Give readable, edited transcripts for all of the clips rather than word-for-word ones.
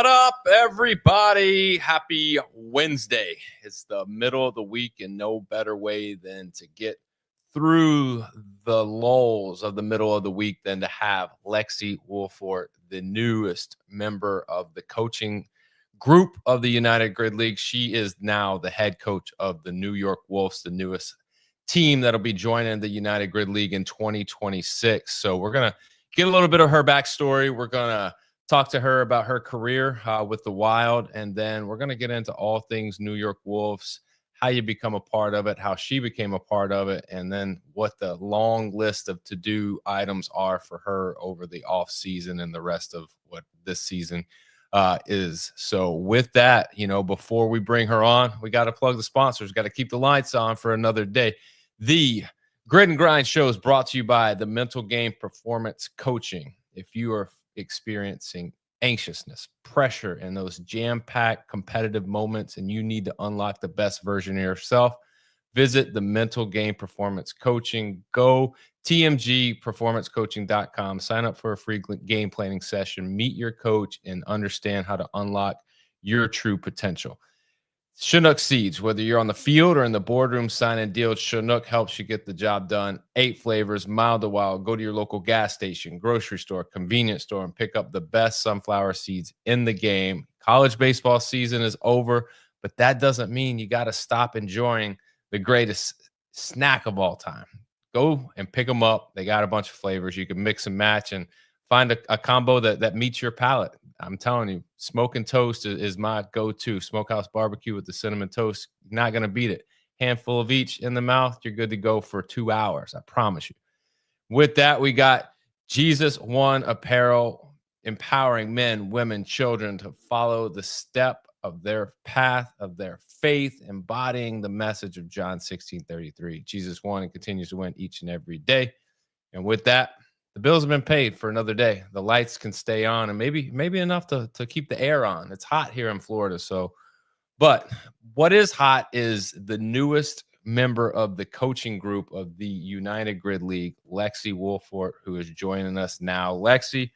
What up, everybody? Happy Wednesday. It's the middle of the week, and no better way than to get through the lulls of the middle of the week than to have Lexie Wohlfort, the newest member of the coaching group of the United Grid League. She is now the head coach of the New York Wolves, the newest team that'll be joining the United Grid League in 2026. So we're going to get a little bit of her backstory. We're going to talk to her about her career with the Wild, and then we're going to get into all things New York Wolves, how you become a part of it, how she became a part of it, and then what the long list of to-do items are for her over the off season and the rest of what this season is. So with that, before we bring her on, we got to plug the sponsors, got to keep the lights on for another day. The Grid and Grind show is brought to you by the Mental Game Performance Coaching. If you are experiencing anxiousness, pressure, and those jam-packed competitive moments, and you need to unlock the best version of yourself, visit the Mental Game Performance Coaching. Go tmgperformancecoaching.com. Sign up for a free game planning session. Meet your coach and understand how to unlock your true potential. Chinook Seeds, whether you're on the field or in the boardroom signing deals, Chinook helps you get the job done. 8 flavors, mild to wild. Go to your local gas station, grocery store, convenience store, and pick up the best sunflower seeds in the game. College baseball season is over, but that doesn't mean you got to stop enjoying the greatest snack of all time. Go and pick them up. They got a bunch of flavors. You can mix and match and find a combo that meets your palate. I'm telling you, smoking toast is my go-to. Smokehouse barbecue with the cinnamon toast, not going to beat it. Handful of each in the mouth, you're good to go for 2 hours. I promise you. With that, we got Jesus One Apparel, empowering men, women, children to follow the step of their path, of their faith, embodying the message of John 16:33. Jesus won and continues to win each and every day. And with that, the bills have been paid for another day. The lights can stay on, and maybe enough to keep the air on. It's hot here in Florida. But what is hot is the newest member of the coaching group of the United Grid League, Lexie Wohlfort, who is joining us now. Lexie,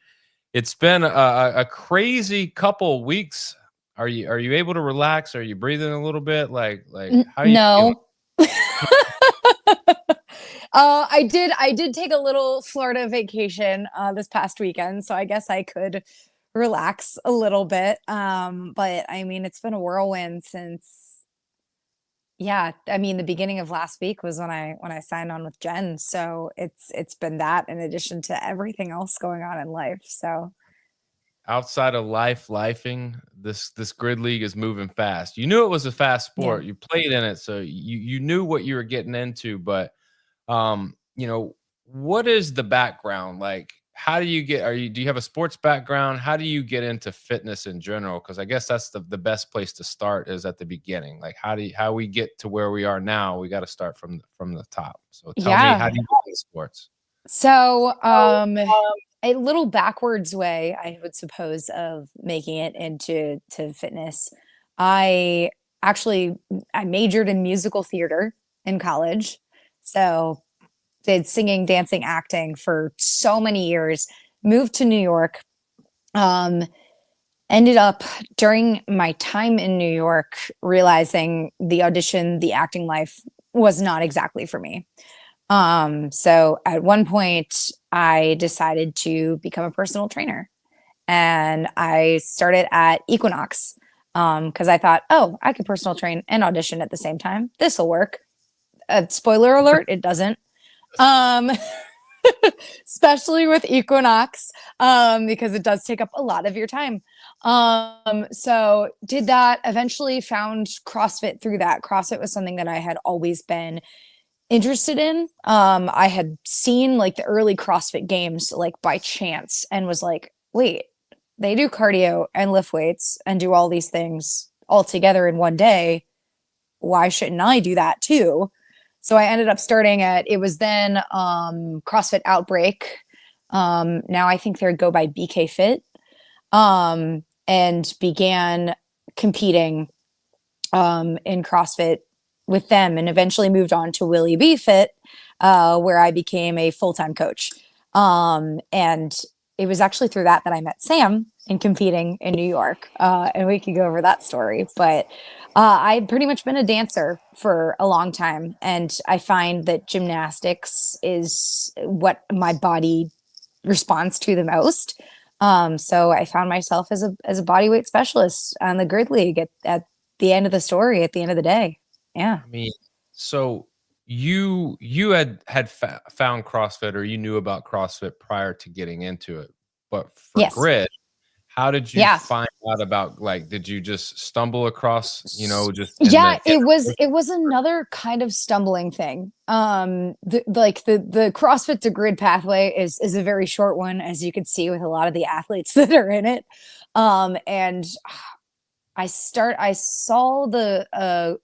it's been a crazy couple of weeks. Are you able to relax? Are you breathing a little bit? Like how are you feeling? I did take a little Florida vacation this past weekend, so I guess I could relax a little bit. But I mean, it's been a whirlwind since, the beginning of last week was when I signed on with Jen. So it's been that in addition to everything else going on in life. So outside of lifing, this Grid League is moving fast. You knew it was a fast sport. Yeah. You played in it, so you knew what you were getting into, but what is the background? Like, how do you get, do you have a sports background? How do you get into fitness in general? Because I guess that's the best place to start is at the beginning. Like, how we get to where we are now, we got to start from the top. So tell me, how do you get into sports? So, a little backwards way, I would suppose, of making it into fitness. I majored in musical theater in college. So did singing, dancing, acting for so many years, moved to New York, ended up during my time in New York, realizing the acting life was not exactly for me. So at one point I decided to become a personal trainer, and I started at Equinox, because I thought, I could personal train and audition at the same time. This'll work. Spoiler alert, it doesn't. Especially with Equinox, because it does take up a lot of your time. So did that, eventually found CrossFit through that. CrossFit was something that I had always been interested in. I had seen like the early CrossFit games like by chance and was like, wait, they do cardio and lift weights and do all these things all together in one day. Why shouldn't I do that too? So I ended up starting it was then CrossFit Outbreak. Now I think they go by BK Fit, and began competing in CrossFit with them, and eventually moved on to Willie B Fit, where I became a full-time coach. And it was actually through that I met Sam in competing in New York. And we could go over that story. But I'd pretty much been a dancer for a long time. And I find that gymnastics is what my body responds to the most. So I found myself as a body weight specialist on the grid league at the end of the story, at the end of the day. Yeah. I mean, so you had found CrossFit, or you knew about CrossFit prior to getting into it, but for Yes. grid, how did you Yeah. find out about, like, did you just stumble across, just in Yeah, the it was another kind of stumbling thing. The CrossFit to grid pathway is a very short one, as you can see with a lot of the athletes that are in it. And I saw the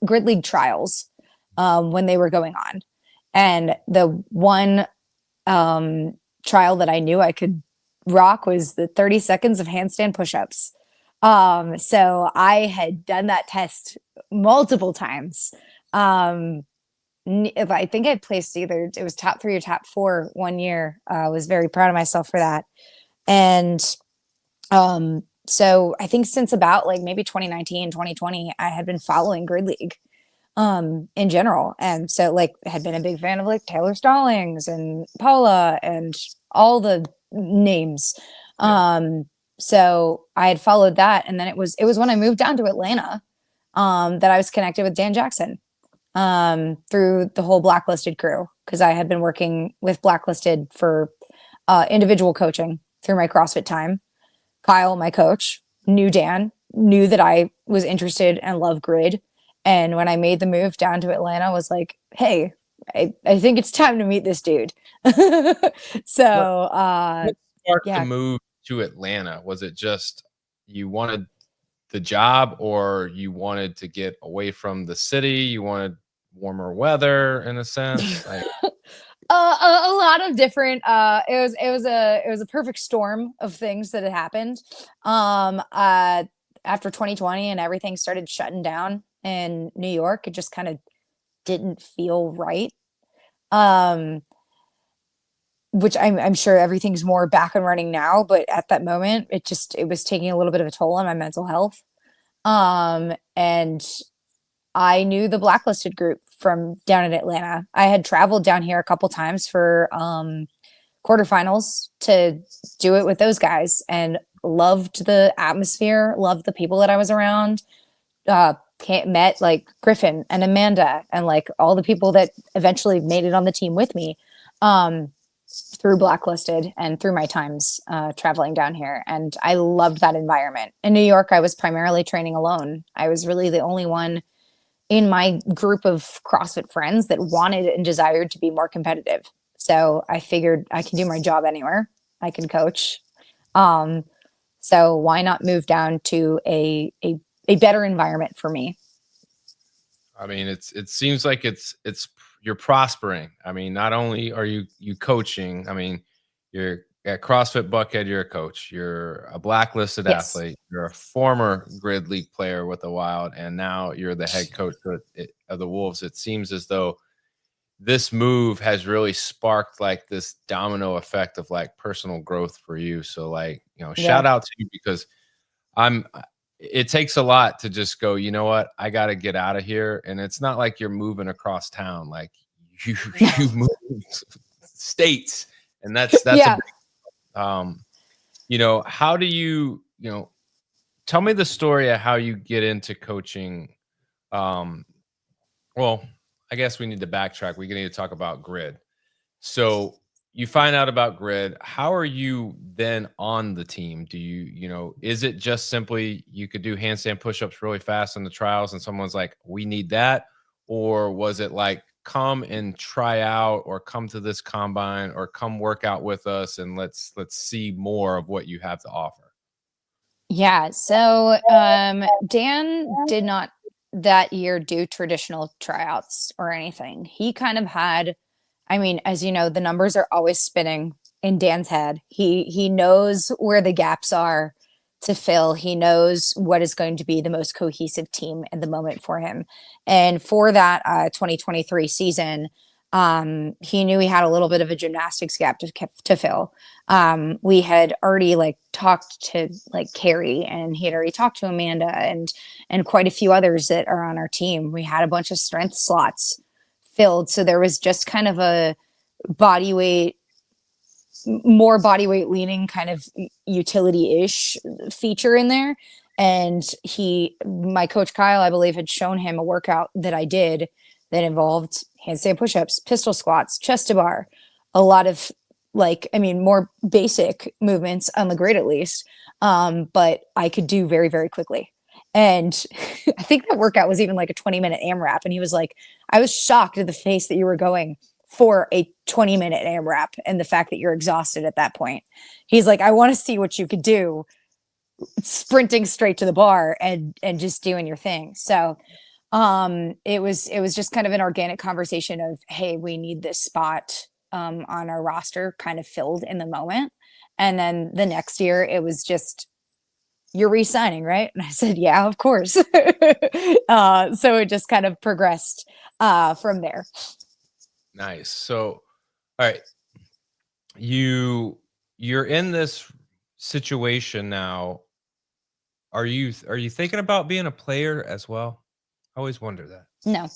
Grid League trials when they were going on, and the one trial that I knew I could rock was the 30 seconds of handstand push-ups. So I had done that test multiple times. I think I placed either it was top 3 or top 4 one year. I was very proud of myself for that. And so I think since about like maybe 2019, 2020, I had been following Grid League in general. And so like had been a big fan of like Taylor Stallings and Paula and all the names. So I had followed that, and then it was when I moved down to Atlanta that I was connected with Dan Jackson through the whole Blacklisted crew, because I had been working with Blacklisted for individual coaching through my CrossFit time. Kyle, my coach, knew Dan, knew that I was interested and love grid. And when I made the move down to Atlanta, was like, hey, I think it's time to meet this dude. So what sparked the yeah. move to Atlanta? Was it just you wanted the job, or you wanted to get away from the city? You wanted warmer weather, in a sense? Like, A lot of different it was a perfect storm of things that had happened after 2020 and everything started shutting down in New York. It just kind of didn't feel right. um which I'm sure everything's more back and running now, but at that moment it was taking a little bit of a toll on my mental health. And I knew the Blacklisted group from down in Atlanta. I had traveled down here a couple times for quarterfinals to do it with those guys, and loved the atmosphere, loved the people that I was around. Met like Griffin and Amanda and like all the people that eventually made it on the team with me through Blacklisted and through my times traveling down here. And I loved that environment. In New York, I was primarily training alone. I was really the only one in my group of CrossFit friends that wanted and desired to be more competitive. So I figured I can do my job anywhere. I can coach. So why not move down to a better environment for me? I mean, it seems like you're prospering. I mean, not only are you coaching, I mean, you're at CrossFit Buckhead, you're a coach, you're a Blacklisted Yes. athlete, you're a former Grid League player with the Wild, and now you're the head coach of the Wolves. It seems as though this move has really sparked like this domino effect of like personal growth for you. So like, shout out to you, because it takes a lot to just go, you know what, I got to get out of here. And it's not like you're moving across town. Like you move states, and that's Yeah. how do tell me the story of how you get into coaching. Well, I guess we need to backtrack. We need to talk about grid. So you find out about grid. How are you then on the team? Do is it just simply you could do handstand push-ups really fast in the trials and someone's like, we need that? Or was it like, come and try out, or come to this combine, or come work out with us and let's see more of what you have to offer? Yeah. So Dan did not that year do traditional tryouts or anything. He kind of had, I mean, as you know, the numbers are always spinning in Dan's head. He knows where the gaps are to fill. He knows what is going to be the most cohesive team in the moment for him. And for that 2023 season, He knew he had a little bit of a gymnastics gap to fill. We had already like talked to like Carrie, and he had already talked to Amanda and quite a few others that are on our team. We had a bunch of strength slots filled. So there was just kind of a body weight, more body weight leaning kind of utility-ish feature in there. And my coach Kyle, I believe, had shown him a workout that I did that involved handstand push-ups, pistol squats, chest to bar, a lot of more basic movements on the grid at least, but I could do very, very quickly. And I think that workout was even like a 20-minute AMRAP. And he was like, I was shocked at the pace that you were going for a 20-minute AMRAP and the fact that you're exhausted at that point. He's like, I want to see what you could do sprinting straight to the bar and just doing your thing. So it was just kind of an organic conversation of, hey, we need this spot on our roster kind of filled in the moment. And then the next year it was just, you're re-signing, right? And I said, yeah, of course. So it just kind of progressed from there. Nice. So, all right, you're in this situation now. Are you thinking about being a player as well? I always wonder that. No.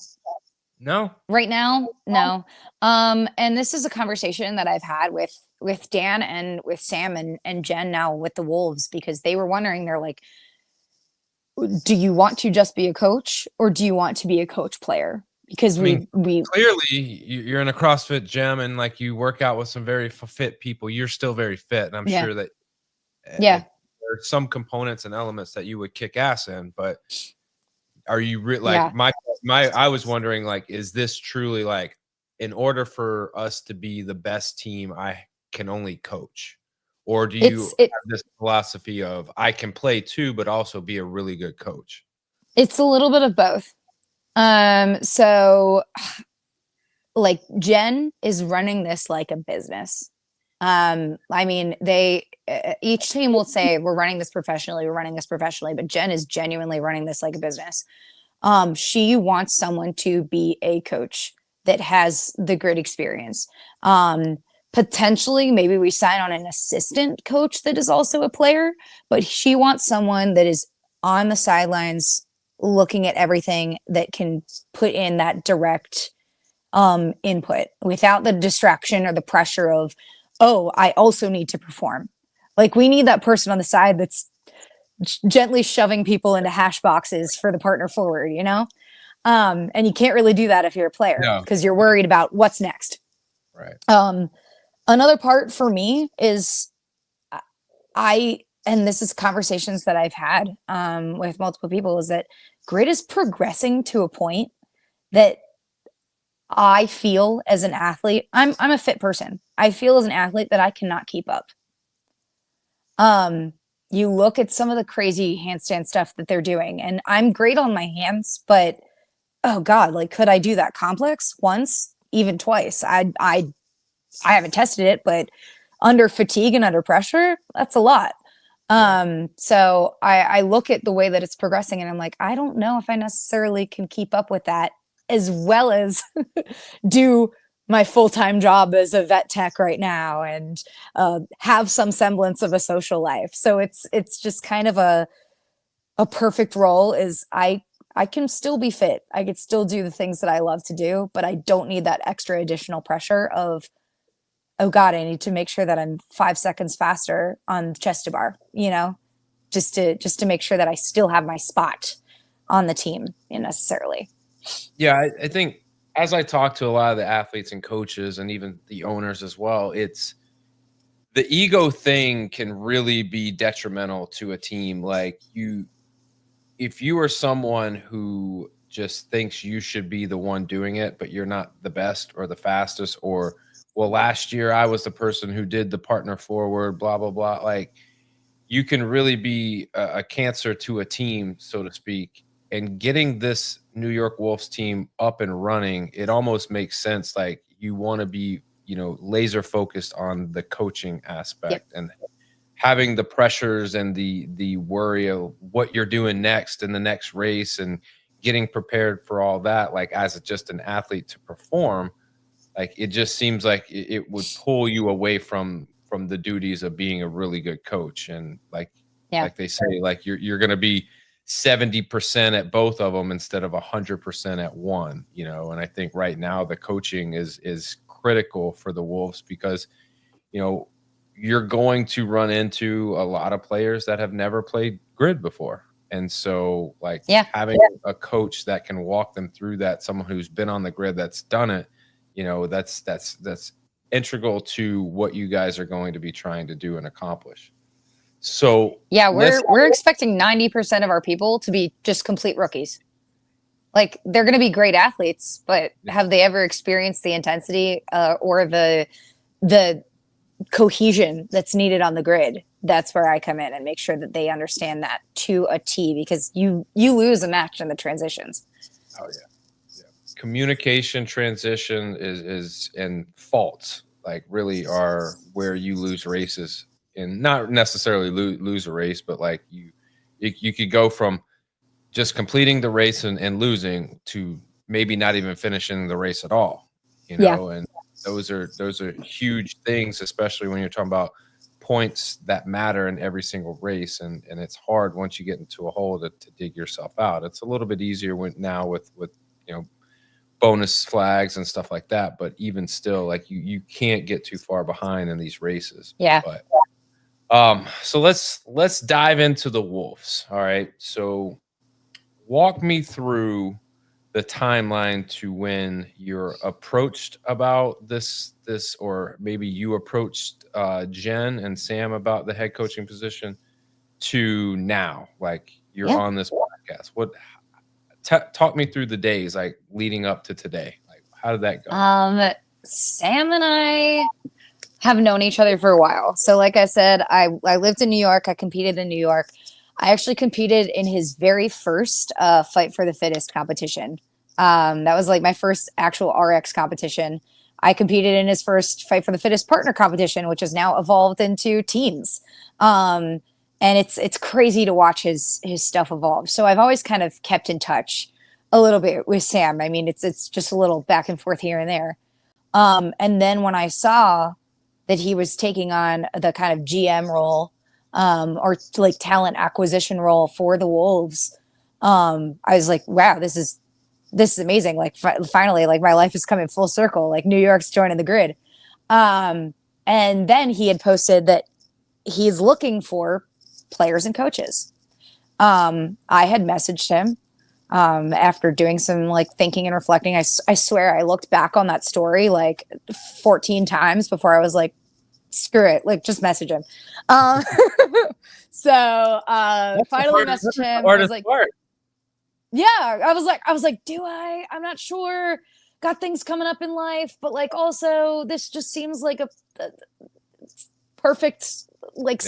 Right now, no. And this is a conversation that I've had with Dan and with Sam and Jen now with the Wolves, because they were wondering, they're like, do you want to just be a coach or do you want to be a coach player? Because we clearly you're in a CrossFit gym and like you work out with some very fit people. You're still very fit, and I'm sure that there are some components and elements that you would kick ass in. But are you I was wondering, like, is this truly like, in order for us to be the best team, I can only coach? Or do you have this philosophy of I can play too, but also be a really good coach? It's a little bit of both. So like Jen is running this like a business. I mean, each team will say we're running this professionally, but Jen is genuinely running this like a business. She wants someone to be a coach that has the grid experience. Potentially, maybe we sign on an assistant coach that is also a player, but she wants someone that is on the sidelines looking at everything that can put in that direct input without the distraction or the pressure of, oh, I also need to perform. Like, we need that person on the side that's gently shoving people into hash boxes for the partner forward, you know? And you can't really do that if you're a player, because you're worried about what's next. Right. Another part for me is and this is conversations that I've had with multiple people, is that grid is progressing to a point that I feel as an athlete, I'm a fit person. I feel as an athlete that I cannot keep up. You look at some of the crazy handstand stuff that they're doing, and I'm great on my hands, but oh God, like, could I do that complex once, even twice? I haven't tested it, but under fatigue and under pressure, that's a lot. So I look at the way that it's progressing and I'm like, I don't know if I necessarily can keep up with that, as well as do my full-time job as a vet tech right now and have some semblance of a social life. So it's just kind of a perfect role. Is I can still be fit. I could still do the things that I love to do, but I don't need that extra additional pressure of, oh God, I need to make sure that I'm 5 seconds faster on chest to bar, you know, just to make sure that I still have my spot on the team necessarily. Yeah, I think as I talk to a lot of the athletes and coaches and even the owners as well, it's the ego thing can really be detrimental to a team. Like, if you are someone who just thinks you should be the one doing it, but you're not the best or the fastest, or, well, last year I was the person who did the partner forward, blah, blah, blah. Like, you can really be a cancer to a team, so to speak. And getting this New York Wolves team up and running, it almost makes sense. Like, you want to be, laser focused on the coaching aspect and having the pressures and the worry of what you're doing next in the next race and getting prepared for all that. Like, as just an athlete to perform, like it just seems like it would pull you away from the duties of being a really good coach. And like they say, like you're going to be 70% at both of them instead of 100% at one, you know. And I think right now the coaching is critical for the Wolves because, you know, you're going to run into a lot of players that have never played grid before. And so like having a coach that can walk them through that, someone who's been on the grid, that's done it, you know, that's integral to what you guys are going to be trying to do and accomplish. So yeah, we're expecting 90% of our people to be just complete rookies. Like they're going to be great athletes, but have they ever experienced the intensity or the cohesion that's needed on the grid? That's where I come in and make sure that they understand that to a T, because you lose a match in the transitions. Oh yeah. Communication, transition is and faults like really are where you lose races, and not necessarily lose a race, but like you could go from just completing the race and losing to maybe not even finishing the race at all, you know. And those are huge things, especially when you're talking about points that matter in every single race. And it's hard once you get into a hole to dig yourself out. It's a little bit easier now with you know, bonus flags and stuff like that, but even still, like you can't get too far behind in these races. But so let's dive into the Wolves. All right, so walk me through the timeline to when you're approached about this, or maybe you approached Jen and Sam about the head coaching position, to now, like you're on this podcast. Talk me through the days like leading up to today. Like how did that go? Sam and I have known each other for a while. So like I said, I lived in New York. I competed in New York. I actually competed in his very first Fight for the Fittest competition. That was like my first actual RX competition. I competed in his first Fight for the Fittest partner competition, which has now evolved into teams. And it's crazy to watch his stuff evolve. So I've always kind of kept in touch a little bit with Sam. I mean, it's just a little back and forth here and there. And then when I saw that he was taking on the kind of GM role, or like talent acquisition role for the Wolves, I was like, wow, this is amazing. Like finally, like my life is coming full circle. Like New York's joining the grid. And then he had posted that he's looking for players and coaches. I had messaged him after doing some like thinking and reflecting. I swear I looked back on that story like 14 times before I was like, screw it, like just message him. So finally messaged him. I was like, yeah, I was like, I'm not sure. Got things coming up in life, but like also this just seems like a perfect like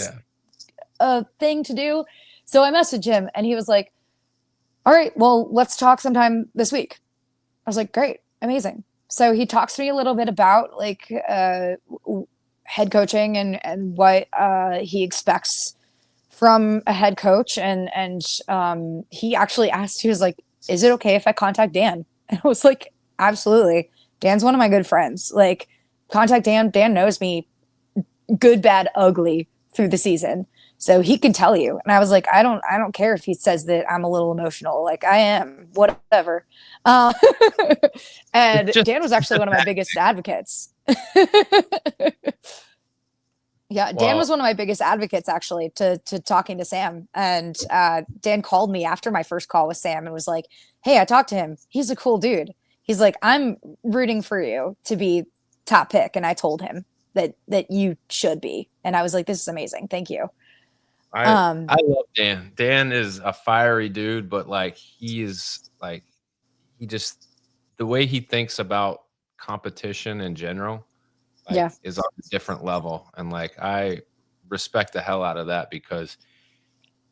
thing to do. So I messaged him and he was like, all right, well, let's talk sometime this week. I was like, great, amazing. So he talks to me a little bit about like head coaching and what he expects from a head coach. And he actually asked, he was like, is it okay if I contact Dan? And I was like, absolutely. Dan's one of my good friends. Like, contact Dan. Dan knows me good, bad, ugly through the season. So he can tell you. And I was like, I don't care if he says that I'm a little emotional. Like I am, whatever. And Dan was actually one of my biggest advocates. Yeah, Dan was one of my biggest advocates actually to talking to Sam. And Dan called me after my first call with Sam and was like, hey, I talked to him. He's a cool dude. He's like, I'm rooting for you to be top pick. And I told him that you should be. And I was like, this is amazing. Thank you. I love Dan. Dan is a fiery dude, but like he just the way he thinks about competition in general, like, is on a different level. And like I respect the hell out of that because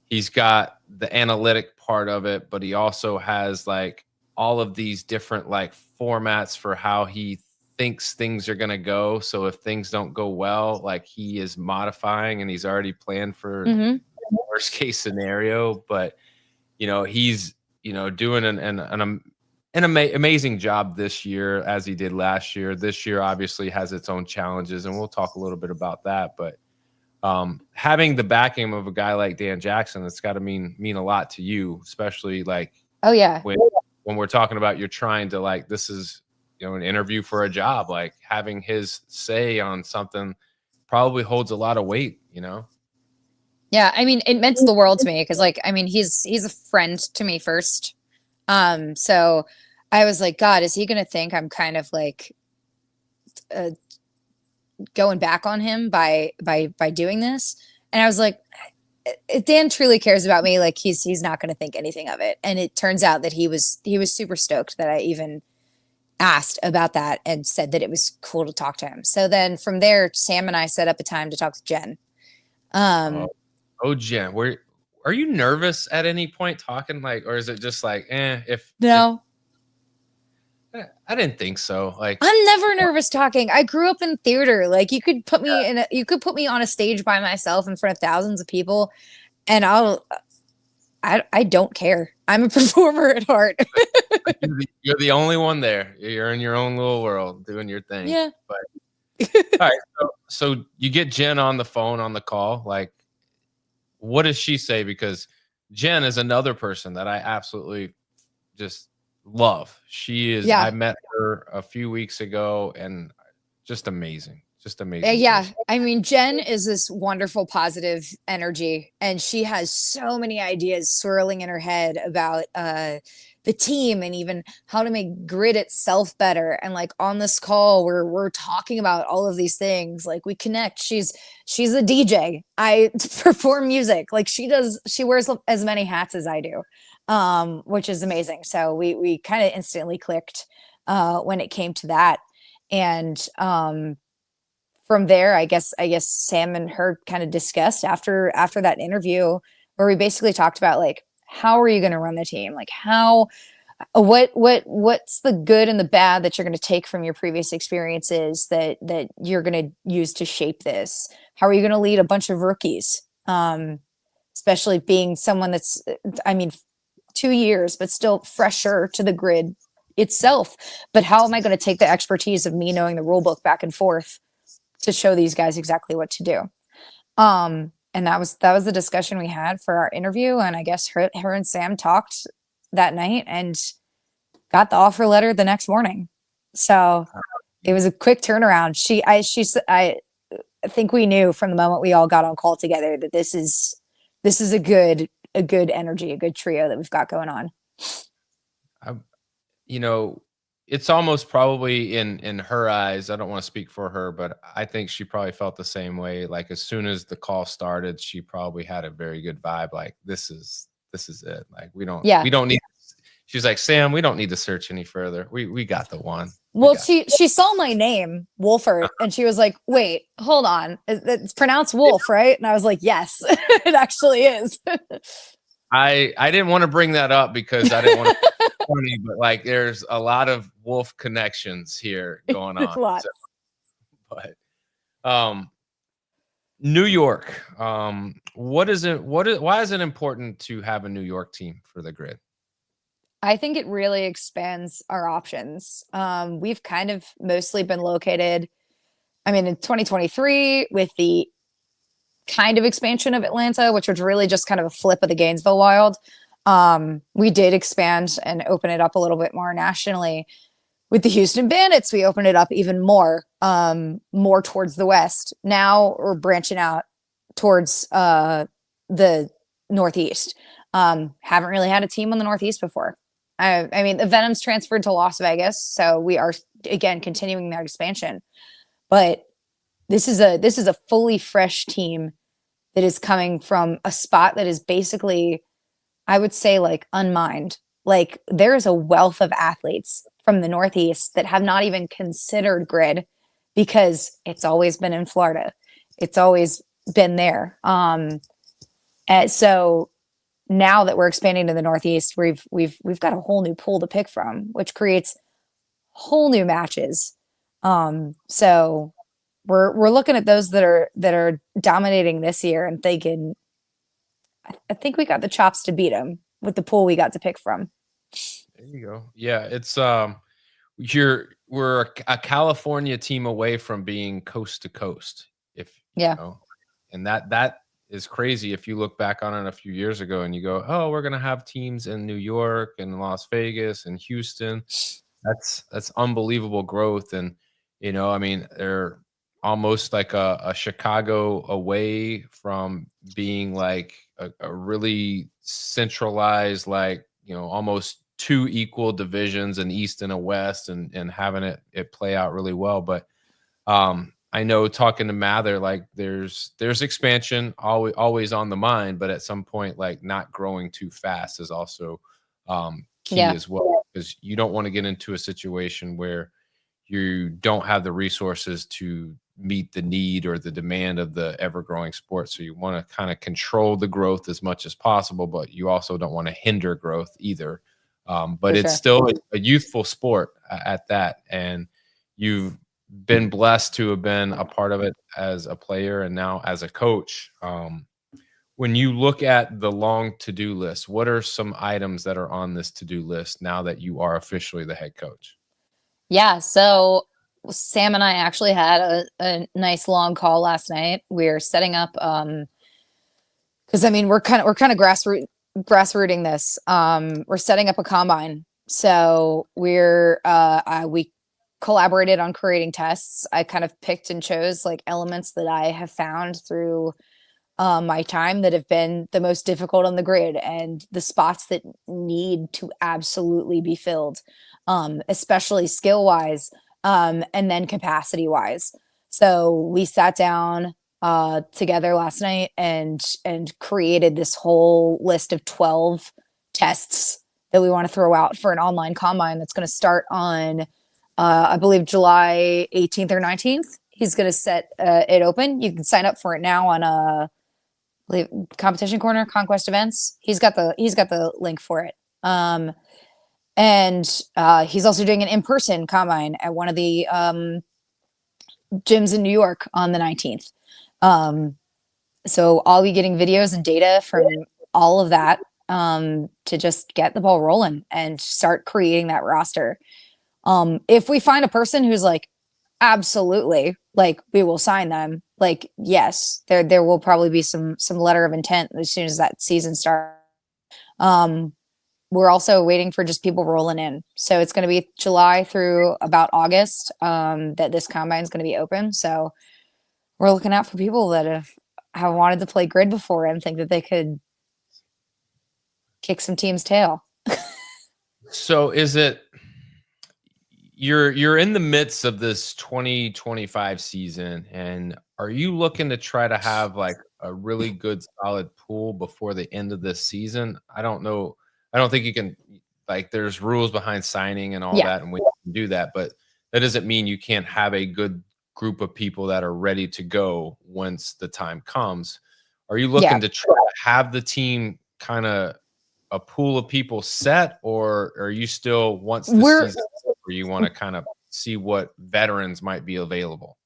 he's got the analytic part of it, but he also has like all of these different like formats for how he thinks things are going to go. So if things don't go well, like he is modifying and he's already planned for the worst case scenario. But, you know, he's, you know, doing an an amazing job this year as he did last year. This year obviously has its own challenges, and we'll talk a little bit about that. But having the backing of a guy like Dan Jackson, that's got to mean a lot to you, especially like Oh yeah. when we're talking about you're trying to like, this is, you know, an interview for a job, like having his say on something probably holds a lot of weight, you know? Yeah, I mean, it meant the world to me because, like, I mean, he's a friend to me first. So I was like, God, is he gonna think I'm kind of like uh, going back on him by doing this? And I was like, if Dan truly cares about me, like he's not gonna think anything of it. And it turns out that he was super stoked that I even asked about that and said that it was cool to talk to him. So then from there, Sam and I set up a time to talk to Jen. Jen, are you nervous at any point talking, like, or is it just like, No. I didn't think so. Like, I'm never nervous talking. I grew up in theater. Like you could put me you could put me on a stage by myself in front of thousands of people, and I don't care. I'm a performer at heart. You're the only one there. You're in your own little world doing your thing. Yeah. But all right, so you get Jen on the phone on the call. Like, what does she say? Because Jen is another person that I absolutely just love. She is. Yeah. I met her a few weeks ago, and just amazing. Just amazing. Yeah. person. I mean, Jen is this wonderful, positive energy, and she has so many ideas swirling in her head about the team and even how to make grid itself better. And like on this call, we're talking about all of these things. Like we connect. She's a DJ. I perform music. Like she wears as many hats as I do, which is amazing. So we kind of instantly clicked when it came to that. And from there, I guess Sam and her kind of discussed after that interview where we basically talked about like, how are you going to run the team? Like what's the good and the bad that you're going to take from your previous experiences that you're going to use to shape this? How are you going to lead a bunch of rookies? Especially being someone that's, I mean, 2 years, but still fresher to the grid itself. But how am I going to take the expertise of me knowing the rule book back and forth to show these guys exactly what to do? And that was the discussion we had for our interview. And I guess her and Sam talked that night and got the offer letter the next morning. So it was a quick turnaround. I think we knew from the moment we all got on call together that this is a good energy, a good trio that we've got going on. You know, it's almost probably in her eyes, I don't want to speak for her, but I think she probably felt the same way. Like as soon as the call started, she probably had a very good vibe. Like this is it. Like we don't need, she's like, Sam, we don't need to search any further. We got the one. Well, she saw my name, Wohlfort, and she was like, wait, hold on. It's pronounced Wolf, right? And I was like, yes, it actually is. I didn't want to bring that up because I didn't want to be funny, but like there's a lot of Wolf connections here going on. Lots. But New York, why is it important to have a New York team for the grid? I think it really expands our options. We've kind of mostly been located, I mean, in 2023 with the kind of expansion of Atlanta, which was really just kind of a flip of the Gainesville Wild. We did expand and open it up a little bit more nationally. With the Houston Bandits, we opened it up even more towards the west. Now we're branching out towards the Northeast. Haven't really had a team on the Northeast before. I mean, the Venoms transferred to Las Vegas, so we are again continuing that expansion. But this is a fully fresh team that is coming from a spot that is basically, I would say, like unmined. Like there is a wealth of athletes from the Northeast that have not even considered grid because it's always been in Florida. It's always been there. And so now that we're expanding to the Northeast, we've got a whole new pool to pick from, which creates whole new matches. So we're looking at those that are dominating this year and thinking, I think we got the chops to beat them with the pool we got to pick from. There you go. Yeah, it's we're a California team away from being coast to coast. If you Yeah. know, and that is crazy if you look back on it a few years ago and you go, "Oh, we're gonna have teams in New York and Las Vegas and Houston." That's unbelievable growth, and I mean, they're almost like a Chicago away from being like a really centralized, like almost two equal divisions, an East and a West, and having it play out really well. But I know talking to Mather, like there's expansion always on the mind, but at some point, like not growing too fast is also key Yeah, as well, because you don't want to get into a situation where you don't have the resources to meet the need or the demand of the ever growing sport. So you want to kind of control the growth as much as possible, but you also don't want to hinder growth either. But for it's sure. still a youthful sport at that. And you've been blessed to have been a part of it as a player and now as a coach. When you look at the long to-do list, what are some items that are on this to-do list now that you are officially the head coach? Yeah. So Sam and I actually had a nice long call last night. We're setting up because I mean we're kind of grassrooting this. We're setting up a combine. So we collaborated on creating tests. I kind of picked and chose like elements that I have found through my time that have been the most difficult on the grid and the spots that need to absolutely be filled, especially skill wise, and then capacity wise. So we sat down together last night and created this whole list of 12 tests that we want to throw out for an online combine that's going to start on I believe July 18th or 19th. He's going to set it open. You can sign up for it now on Competition Corner, Conquest Events. He's got the link for it. And he's also doing an in-person combine at one of the gyms in New York on the 19th. So I'll be getting videos and data from all of that to just get the ball rolling and start creating that roster. If we find a person who's like, absolutely, like we will sign them, like yes, there will probably be some letter of intent as soon as that season starts. We're also waiting for just people rolling in, so it's going to be July through about August that this combine is going to be open. So we're looking out for people that have wanted to play grid before and think that they could kick some team's tail. So is it you're in the midst of this 2025 season, and are you looking to try to have like a really good solid pool before the end of this season? I don't know. I don't think you can, like, there's rules behind signing and all Yeah, that, and we can do that, but that doesn't mean you can't have a good group of people that are ready to go once the time comes. Are you yeah. looking to try to have the team kind of a pool of people set, or are you still, once the We're season where you want to kind of see what veterans might be available?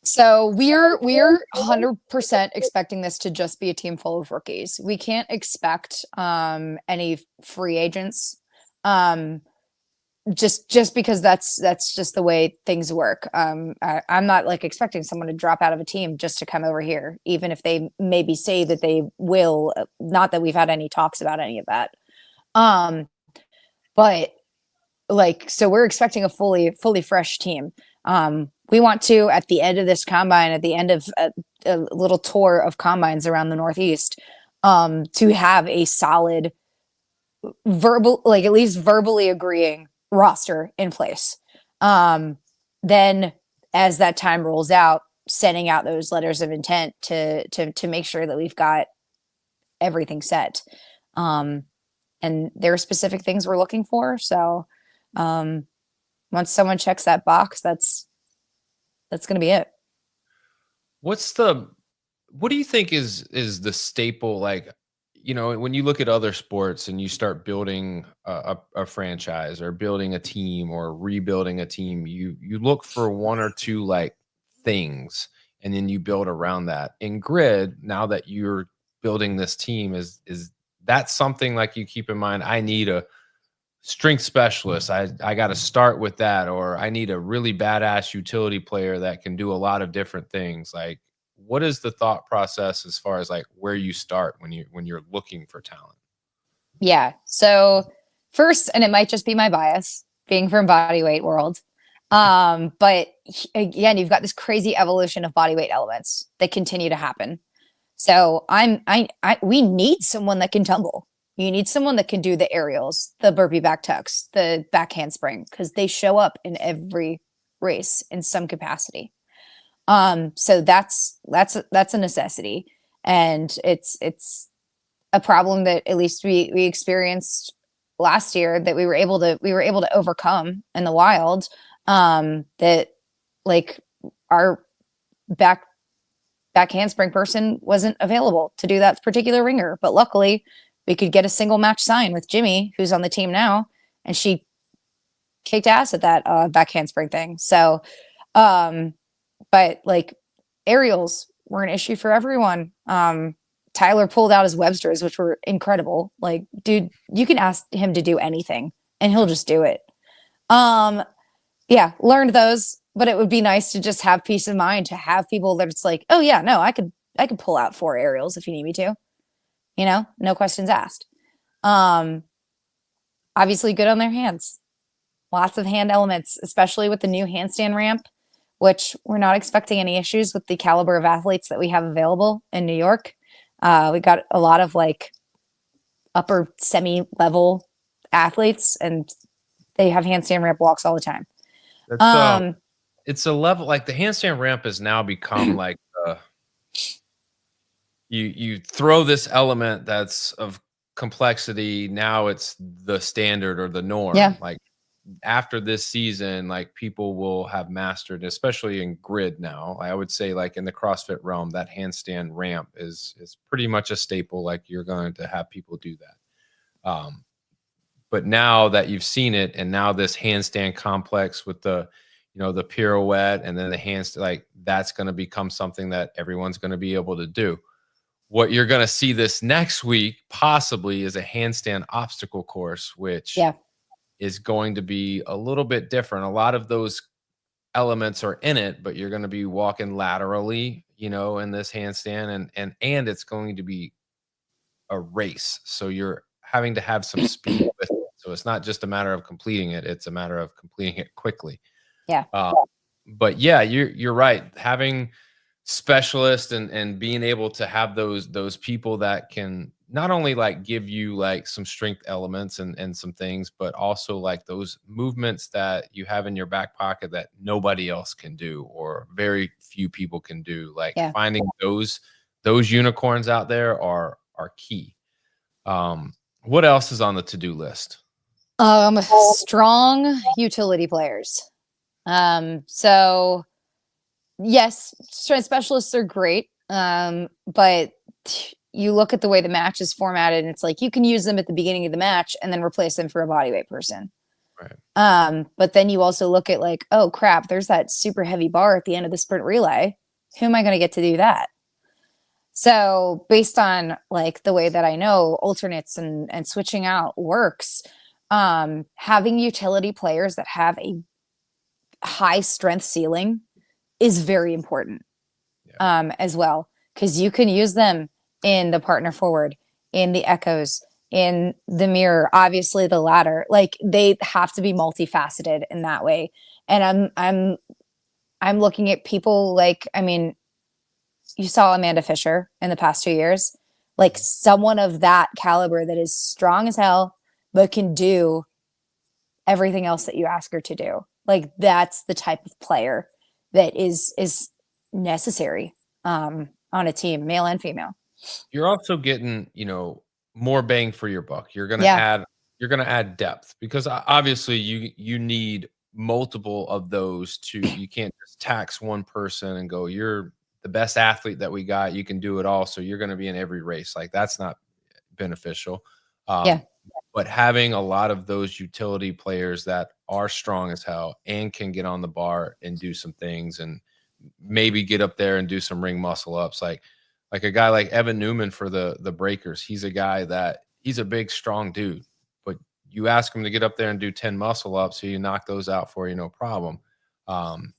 So we're 100% expecting this to just be a team full of rookies. We can't expect any free agents. Um just because that's just the way things work. I'm not like expecting someone to drop out of a team just to come over here, even if they maybe say that they will. Not that we've had any talks about any of that. Um, but like so we're expecting a fully fresh team. We want to, at the end of this combine, at the end of a little tour of combines around the Northeast, to have a solid verbal, like at least verbally agreeing roster in place. Then as that time rolls out, sending out those letters of intent to make sure that we've got everything set. And there are specific things we're looking for. So once someone checks that box, that's going to be it. What's the what do you think is the staple, like, when you look at other sports and you start building a franchise or building a team or rebuilding a team, you look for one or two like things, and then you build around that. In grid, now that you're building this team, is that something like you keep in mind? I need a strength specialist. I got to start with that, or I need a really badass utility player that can do a lot of different things. Like, what is the thought process as far as like where you start when you're looking for talent? Yeah. So first, and it might just be my bias being from bodyweight world. But again, you've got this crazy evolution of bodyweight elements that continue to happen. So we need someone that can tumble. You need someone that can do the aerials, the burpee back tucks, the back handspring, because they show up in every race in some capacity. So that's a necessity, and it's a problem that at least we experienced last year that we were able to overcome in the wild. That like our back handspring person wasn't available to do that particular ringer, but luckily we could get a single match sign with Jimmy, who's on the team now, and she kicked ass at that back handspring thing. So, but like aerials were an issue for everyone. Tyler pulled out his Websters, which were incredible. Like, dude, you can ask him to do anything and he'll just do it. Yeah, learned those, but it would be nice to just have peace of mind, to have people that it's like, oh yeah, no, I could pull out 4 aerials if you need me to, no questions asked. Obviously good on their hands, lots of hand elements, especially with the new handstand ramp, which we're not expecting any issues with the caliber of athletes that we have available in New York. We got a lot of like upper semi-level athletes, and they have handstand ramp walks all the time. It's a level, like the handstand ramp has now become like you throw this element that's of complexity. Now it's the standard or the norm. Yeah. Like after this season, like people will have mastered, especially in grid now. I would say like in the CrossFit realm, that handstand ramp is pretty much a staple. Like you're going to have people do that. But now that you've seen it, and now this handstand complex with the, the pirouette and then the hands, like that's going to become something that everyone's going to be able to do. What you're going to see this next week possibly is a handstand obstacle course, which is going to be a little bit different. A lot of those elements are in it, but you're going to be walking laterally, in this handstand, and it's going to be a race. So you're having to have some speed with it. So it's not just a matter of completing it, it's a matter of completing it quickly. Yeah. But yeah, you're right. Having specialists and being able to have those people that can not only like give you like some strength elements and some things, but also like those movements that you have in your back pocket that nobody else can do, or very few people can do. Like finding those unicorns out there are key. What else is on the to-do list? Strong utility players. So yes, strength specialists are great. But you look at the way the match is formatted, and it's like you can use them at the beginning of the match and then replace them for a bodyweight person. Right. But then you also look at like, oh crap, there's that super heavy bar at the end of the sprint relay. Who am I going to get to do that? So based on like the way that I know alternates and switching out works, having utility players that have a high strength ceiling is very important as well, because you can use them in the partner forward, in the echoes, in the mirror, obviously the ladder. Like they have to be multifaceted in that way. And I'm looking at people like, I mean, you saw Amanda Fisher in the past 2 years, like someone of that caliber that is strong as hell, but can do everything else that you ask her to do. Like that's the type of player that is necessary on a team, male and female. You're also getting, more bang for your buck. You're going to add depth, because obviously you need multiple of those you can't just tax one person and go, you're the best athlete that we got, you can do it all, so you're going to be in every race. Like that's not beneficial. But having a lot of those utility players that are strong as hell and can get on the bar and do some things, and maybe get up there and do some ring muscle ups, like a guy like Evan Newman for the Breakers. He's a guy that he's a big, strong dude, but you ask them to get up there and do 10 muscle ups, so you knock those out for you, no problem.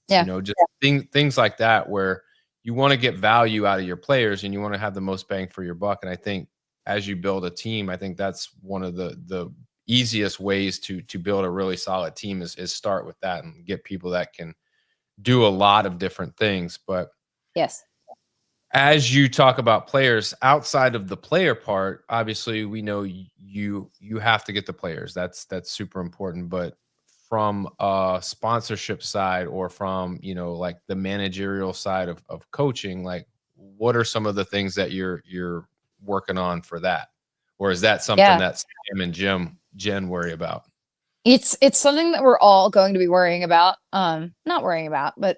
Just things like that, where you want to get value out of your players and you want to have the most bang for your buck. And I think as you build a team, I think that's one of the easiest ways to build a really solid team is start with that and get people that can do a lot of different things. But yes, as you talk about players outside of the player part, obviously we know you have to get the players. That's super important. But from a sponsorship side, or from, like the managerial side of coaching, like what are some of the things that you're working on for that? Or is that something that Sam and Jen worry about? It's something that we're all going to be worrying about. Not worrying about, but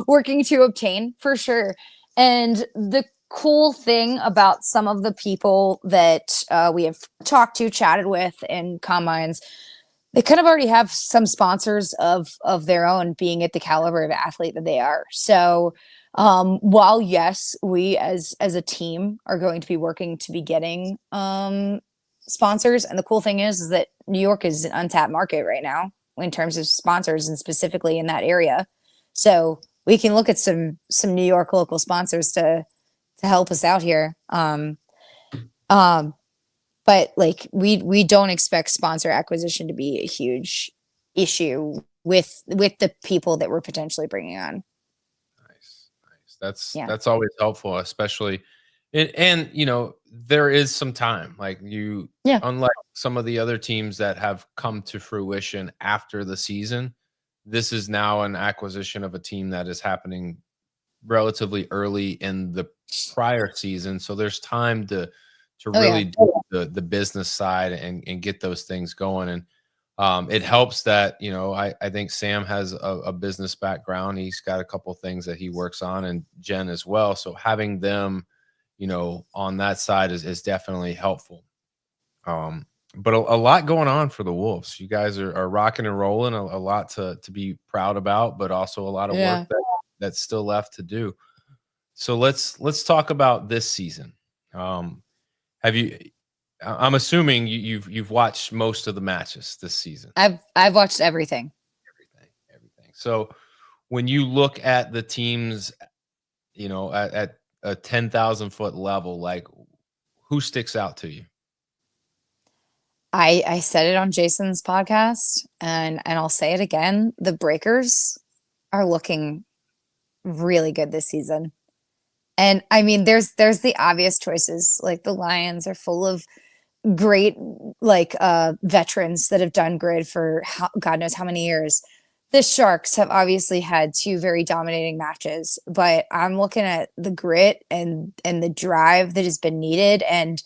working to obtain for sure. And the cool thing about some of the people that we have talked to, chatted with in combines, they kind of already have some sponsors of their own, being at the caliber of athlete that they are. So while yes, we as a team are going to be working to be getting sponsors, and the cool thing is that New York is an untapped market right now in terms of sponsors, and specifically in that area. So we can look at some New York local sponsors to help us out here. But like we don't expect sponsor acquisition to be a huge issue with the people that we're potentially bringing on. Nice. That's always helpful, especially and there is some time, like unlike some of the other teams that have come to fruition after the season, this is now an acquisition of a team that is happening relatively early in the prior season. So there's time to really do the business side and get those things going. And it helps that, I think Sam has a business background. He's got a couple things that he works on, and Jen as well. So having them, on that side is definitely helpful. But a lot going on for the Wolves. You guys are rocking and rolling, a lot to be proud about, but also a lot of work that's still left to do. So let's talk about this season. Have you? I'm assuming you've watched most of the matches this season. I've watched everything. Everything. So when you look at the teams, at a 10,000 foot level, like who sticks out to you? I said it on Jason's podcast, and I'll say it again. The Breakers are looking really good this season. And I mean, there's the obvious choices. Like the Lions are full of great veterans that have done grid for God knows how many years. The Sharks have obviously had two very dominating matches, but I'm looking at the grit and the drive that has been needed, and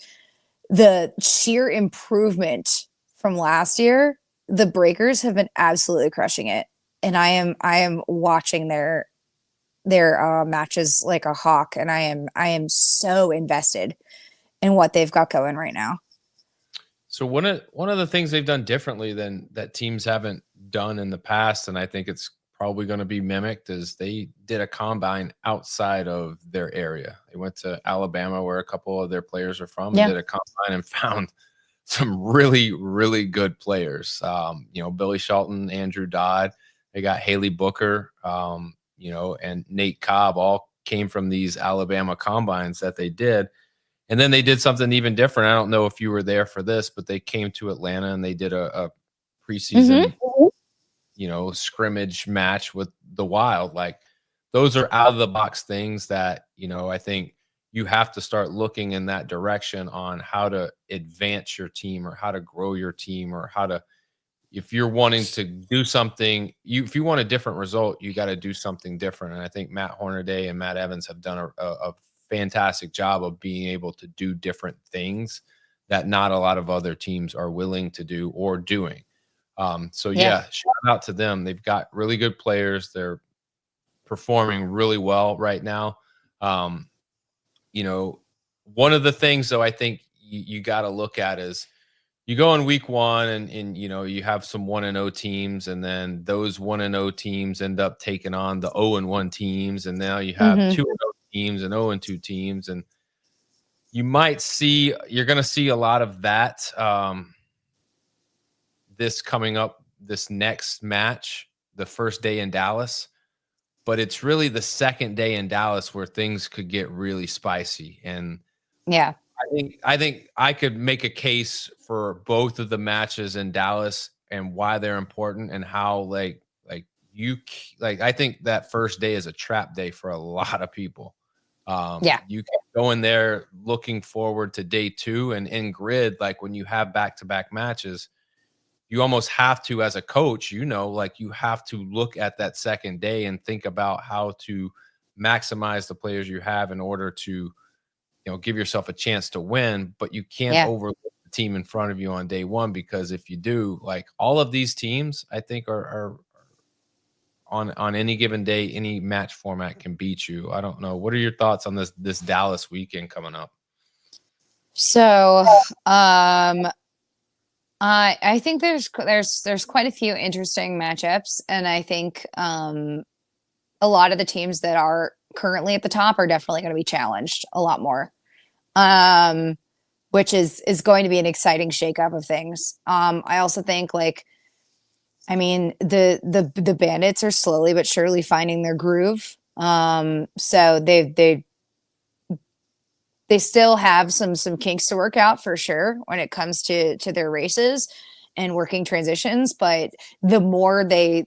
the sheer improvement from last year. The Breakers have been absolutely crushing it, and I am watching their matches like a hawk, and I am so invested in what they've got going right now. So one of the things they've done differently than that teams haven't done in the past, and I think it's probably going to be mimicked, is they did a combine outside of their area. They went to Alabama, where a couple of their players are from, and did a combine and found some really, really good players. Billy Shelton, Andrew Dodd, they got Haley Booker, and Nate Cobb, all came from these Alabama combines that they did. And then they did something even different. I don't know if you were there for this, but they came to Atlanta and they did a preseason, scrimmage match with the Wild. Like, those are out of the box things that, I think you have to start looking in that direction on how to advance your team, or how to grow your team, or how to, if you're wanting to do something, if you want a different result, you got to do something different. And I think Matt Hornaday and Matt Evans have done a fantastic job of being able to do different things that not a lot of other teams are willing to do or doing. Shout out to them. They've got really good players. They're performing really well right now. One of the things, though, I think you got to look at is, you go in week one and you have some 1-0 teams, and then those 1-0 teams end up taking on the 0-1 teams, and now you have 2-0 teams and 0-2 teams, and you're going to see a lot of that. this coming up, this next match, the first day in Dallas, but it's really the second day in Dallas where things could get really spicy. And Yeah. I think I could make a case for both of the matches in Dallas and why they're important and how I think that first day is a trap day for a lot of people. Yeah. You can go in there looking forward to day 2, and in grid, like when you have back-to-back matches, you almost have to, as a coach, like you have to look at that second day and think about how to maximize the players you have in order to, give yourself a chance to win, but you can't Yeah. overlook the team in front of you on day 1, because if you do, like all of these teams, I think are on any given day, any match format can beat you. I don't know. What are your thoughts on this Dallas weekend coming up? So, I think there's quite a few interesting matchups, and I think a lot of the teams that are currently at the top are definitely going to be challenged a lot more, which is going to be an exciting shakeup of things. I also think, like, I mean, the Bandits are slowly but surely finding their groove. So they still have some kinks to work out for sure when it comes to their races and working transitions, but the more they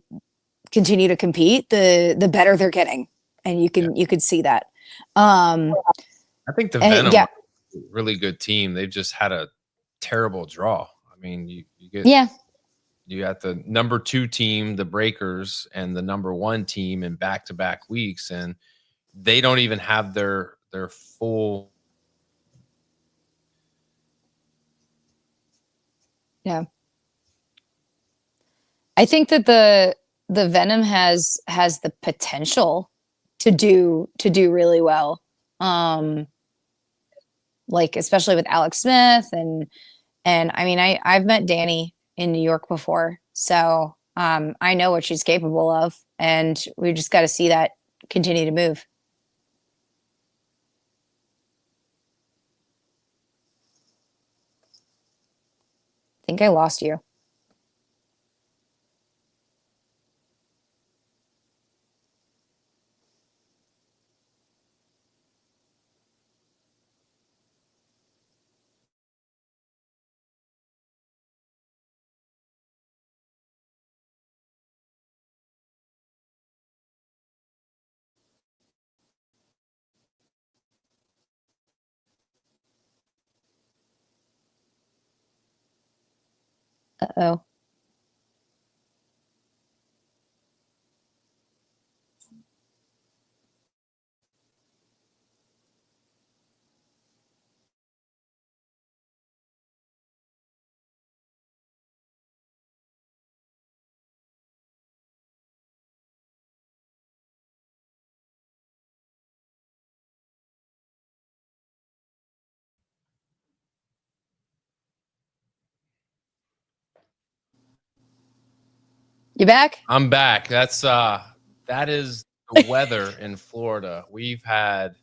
continue to compete, the better they're getting, and you can see that. I think the Venom Yeah. are a really good team. They've just had a terrible draw. I mean, you got the number 2 team, the Breakers, and the number 1 team in back-to-back weeks, and they don't even have their full. Yeah. I think that the Venom has the potential to do really well. Like especially with Alex Smith and I mean I've met Danny in New York before, so I know what she's capable of, and we just got to see that continue to move. I think I lost you. Uh-oh. You back? I'm back. That is the weather in Florida. We've had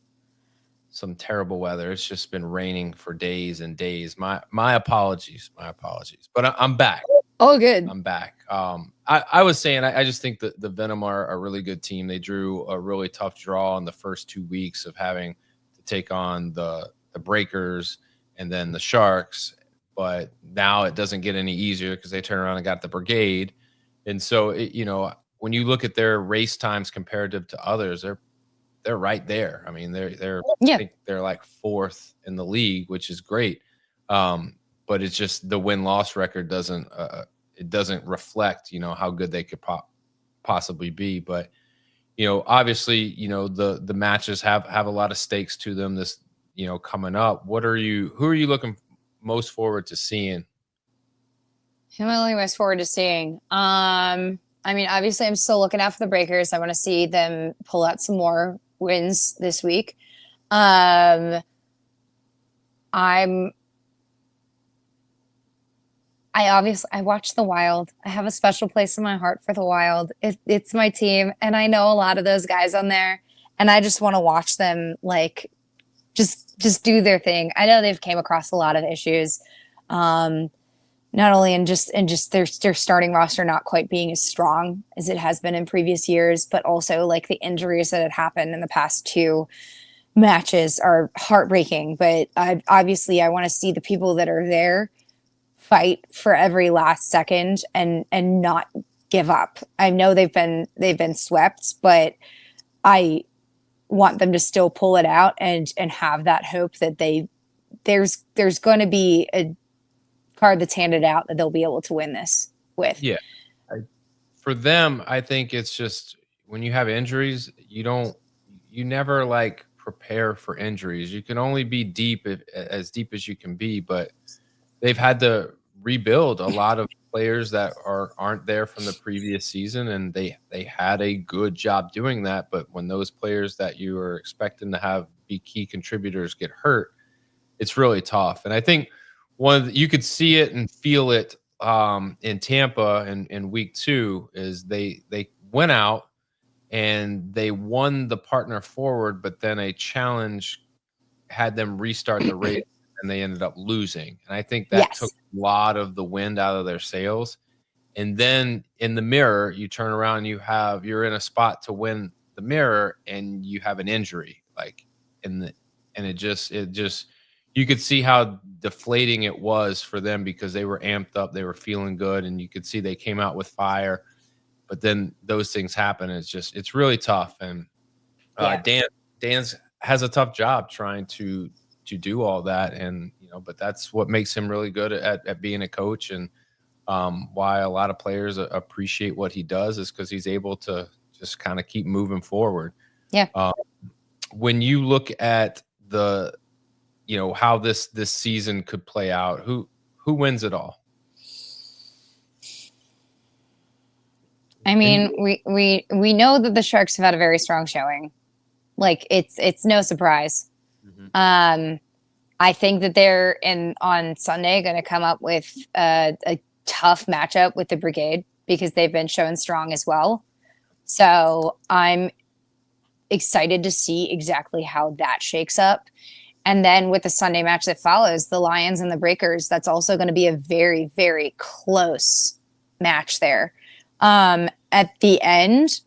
some terrible weather. It's just been raining for days and days. My apologies. My apologies. But I'm back. Oh, good. I'm back. I was saying I just think that the Venom are a really good team. They drew a really tough draw in the first 2 weeks of having to take on the Breakers and then the Sharks. But now it doesn't get any easier because they turn around and got the Brigade. And so, when you look at their race times comparative to others, they're right there. I mean, I think they're like 4th in the league, which is great. But it's just the win-loss record doesn't reflect, how good they could possibly be. But, obviously, the matches have a lot of stakes to them this, coming up. Who are you looking most forward to seeing? Who am I looking most forward to seeing? I mean, obviously, I'm still looking out for the Breakers. I want to see them pull out some more wins this week. I watch the Wild. I have a special place in my heart for the Wild. It's my team, and I know a lot of those guys on there, and I just want to watch them like just do their thing. I know they've came across a lot of issues, not only in just their starting roster not quite being as strong as it has been in previous years, but also like the injuries that had happened in the past two matches are heartbreaking. But obviously I want to see the people that are there fight for every last second and not give up. I know they've been swept, but I want them to still pull it out and have that hope that there's going to be a card that's handed out that they'll be able to win this with. Yeah. For them, I think it's just when you have injuries, you never like prepare for injuries. You can only be as deep as you can be, but they've had to rebuild a lot of players that aren't there from the previous season, and they had a good job doing that. But when those players that you were expecting to have be key contributors get hurt, it's really tough. And I think you could see it and feel it in Tampa in week 2 is they went out and they won the partner forward, but then a challenge had them restart the race and they ended up losing. And I think that took a lot of the wind out of their sails. And then in the mirror, you turn around, you're in a spot to win the mirror and you have an injury, and it just you could see how deflating it was for them because they were amped up, they were feeling good, and you could see they came out with fire. But then those things happen. It's really tough. And Dan's has a tough job trying to do all that. And, but that's what makes him really good at being a coach. And why a lot of players appreciate what he does is because he's able to just kind of keep moving forward. Yeah. When you look at how this season could play out, who wins it all? I mean, we know that the Sharks have had a very strong showing. Like it's no surprise. Mm-hmm. I think that they're on Sunday going to come up with a tough matchup with the Brigade because they've been showing strong as well. So I'm excited to see exactly how that shakes up. And then with the Sunday match that follows, the Lions and the Breakers, that's also going to be a very, very close match there. At the end,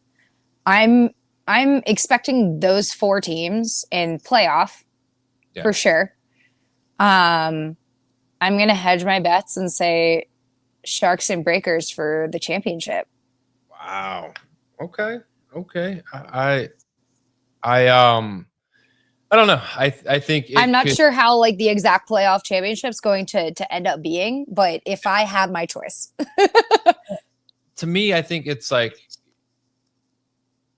I'm expecting those 4 teams in playoff for sure. I'm going to hedge my bets and say Sharks and Breakers for the championship. Wow. Okay. I don't know. I think I'm not sure how like the exact playoff championship's going to end up being, but if I had my choice. To me, I think it's like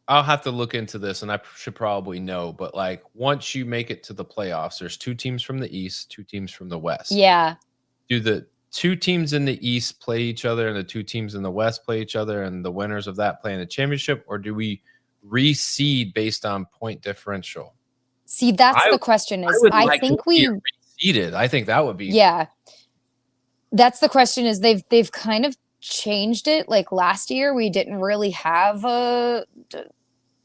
I'll have to look into this, and I should probably know. But like once you make it to the playoffs, there's 2 teams from the East, 2 teams from the West. Yeah. Do the 2 teams in the East play each other, and the 2 teams in the West play each other, and the winners of that play in the championship, or do we reseed based on point differential? See, that's the question. I think we reseeded. I think that would be That's the question. Is they've kind of changed it. Like last year, we didn't really have a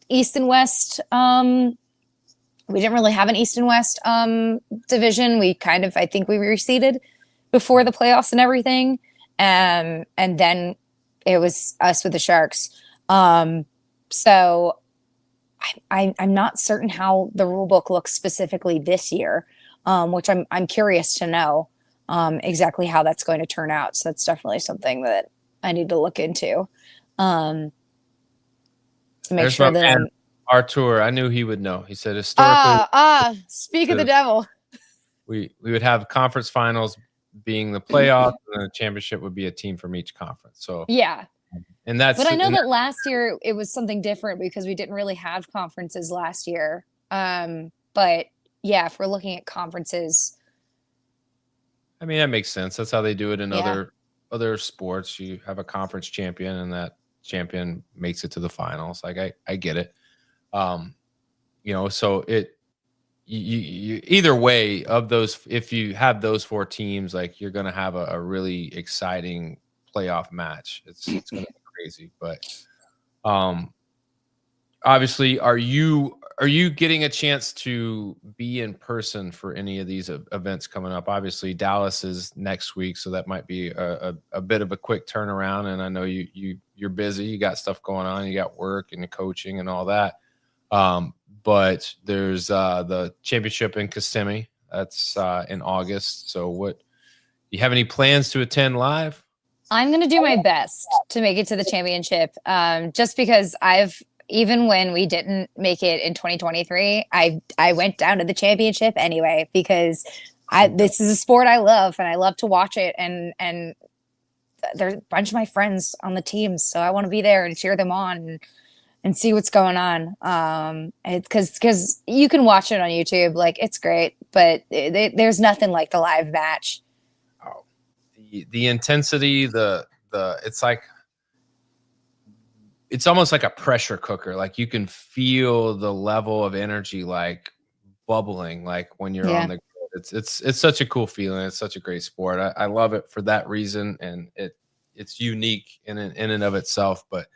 East and West. We didn't really have an East and West division. I think we reseeded before the playoffs and everything, and then it was us with the Sharks. So I'm not certain how the rule book looks specifically this year, which I'm curious to know exactly how that's going to turn out. So that's definitely something that I need to look into to make sure that I'm Artur. I knew he would know. He said historically. Speak of the devil. We would have conference finals being the playoffs, and the championship would be a team from each conference. So yeah. But I know that last year it was something different because we didn't really have conferences last year. But yeah, if we're looking at conferences, I mean, that makes sense. That's how they do it in other sports. You have a conference champion, and that champion makes it to the finals. Like I get it. So you either way of those, if you have those 4 teams, like you're going to have a really exciting playoff match. It's going to be crazy, but obviously, are you are you getting a chance to be in person for any of these events coming up? Obviously, Dallas is next week, so that might be a bit of a quick turnaround. And I know you're busy. You got stuff going on. You got work and coaching and all that. But there's the championship in Kissimmee. That's in August. So what, do you have any plans to attend live? I'm going to do my best to make it to the championship. Just because even when we didn't make it in 2023, I went down to the championship anyway, because this is a sport I love and I love to watch it. And there's a bunch of my friends on the teams, so I want to be there and cheer them on and see what's going on. Because you can watch it on YouTube, like it's great, but there's nothing like the live match. Oh, the intensity, it's almost like a pressure cooker. Like you can feel the level of energy like bubbling, like when you're on the grid. It's such a cool feeling. It's such a great sport. I love it for that reason, and it's unique in and of itself. But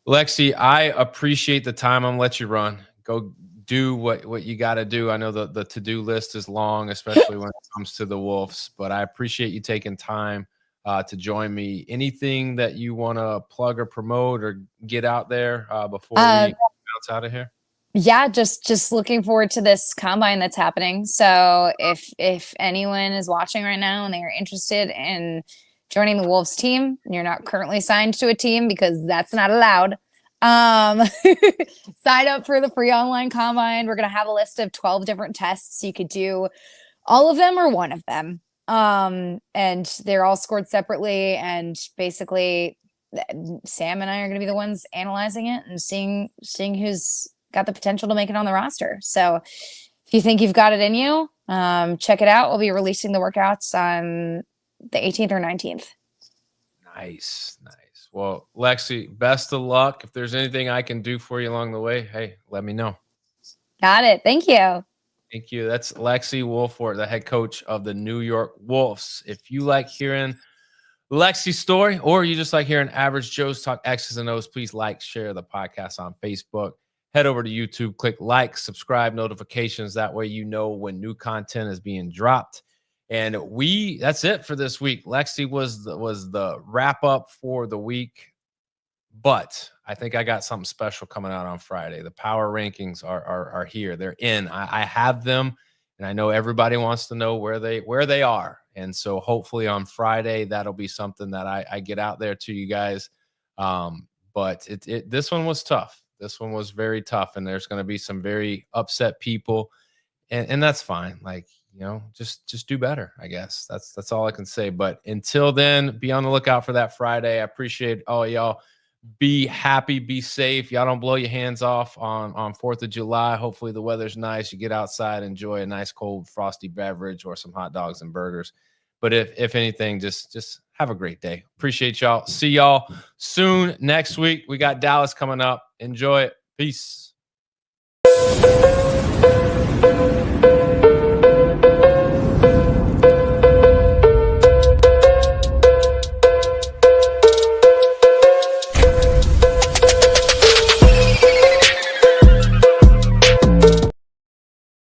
Lexie, I appreciate the time. I'm gonna let you run. Go do what you got to do. I know the to-do list is long, especially when it comes to the Wolves, but I appreciate you taking time to join me. Anything that you want to plug or promote or get out there before we bounce out of here? Yeah, just looking forward to this combine that's happening. So if anyone is watching right now and they are interested in joining the Wolves team, and you're not currently signed to a team because that's not allowed, sign up for the free online combine. We're going to have a list of 12 different tests. You could do all of them or one of them. And they're all scored separately. And basically Sam and I are going to be the ones analyzing it and seeing who's got the potential to make it on the roster. So if you think you've got it in you, check it out. We'll be releasing the workouts on the 18th or 19th. Nice. Well, Lexie, best of luck. If there's anything I can do for you along the way, hey, let me know. Got it. Thank you. Thank you. That's Lexie Wohlfort, the head coach of the New York Wolves. If you like hearing Lexie's story, or you just like hearing Average Joe's talk X's and O's, please like, share the podcast on Facebook. Head over to YouTube, click like, subscribe, notifications. That way you know when new content is being dropped. And that's it for this week. Lexie was the wrap up for the week, but I think I got something special coming out on Friday. The power rankings are here. They're in. I have them, and I know everybody wants to know where they are. And so hopefully on Friday that'll be something that I get out there to you guys. But this one was tough. This one was very tough, and there's going to be some very upset people, and that's fine. Like, just do better, I guess. That's all I can say. But until then, be on the lookout for that Friday. I appreciate all y'all. Be happy, be safe. Y'all don't blow your hands off on 4th of July. Hopefully the weather's nice. You get outside, enjoy a nice cold frosty beverage or some hot dogs and burgers. But if anything, just have a great day. Appreciate y'all. See y'all soon next week. We got Dallas coming up. Enjoy it. Peace.